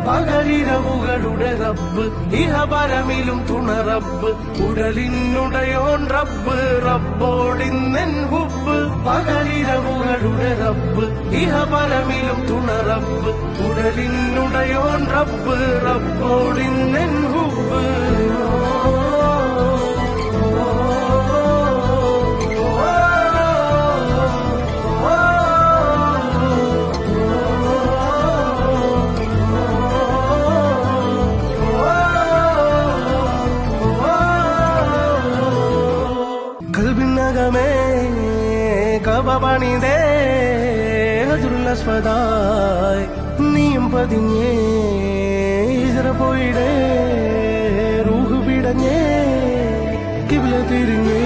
പകലിരവുകളുടെ റബ്ബ് ഇഹപരമിലും തുണ റബ്ബ് ഉടലിനുടയോൻ റബ്ബ് റബ്ബോടിന്നെൻ ഹുബ് പകലിരവുകളുടെ റബ്ബ് ഇഹപരമിലും തുണ റബ്ബ് ഉടലിനുടയോൻ റബ്ബ് റബ്ബോടിന്നെൻ ഹുബ് കൽബിനകമേ കബപണിതേ ഹജറുൽ അസ്വദായി നീയും പതിഞ്ഞേ ഹിജ്റ പോയിടേ റൂഹ് പിടഞ്ഞേ കിബ്ല തിരിഞ്ഞേ